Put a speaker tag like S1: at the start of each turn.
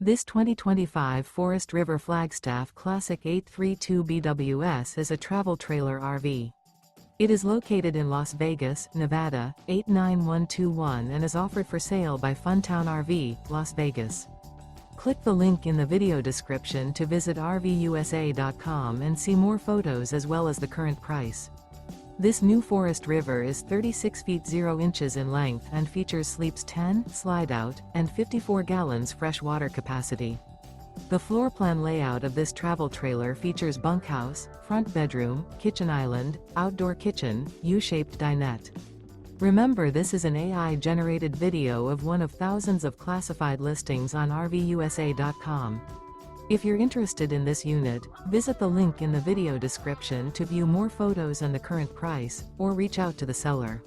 S1: This 2025 Forest River Flagstaff Classic 832 BWS is a travel trailer RV. It is located in Las Vegas, Nevada, 89121 and is offered for sale by Funtown RV, Las Vegas. Click the link in the video description to visit RVUSA.com and see more photos as well as the current price. This new Forest River is 36 feet 0 inches in length and features sleeps 10, slide-out, and 54 gallons fresh water capacity. The floor plan layout of this travel trailer features bunkhouse, front bedroom, kitchen island, outdoor kitchen, U-shaped dinette. Remember, this is an AI-generated video of one of thousands of classified listings on RVUSA.com. If you're interested in this unit, visit the link in the video description to view more photos and the current price, or reach out to the seller.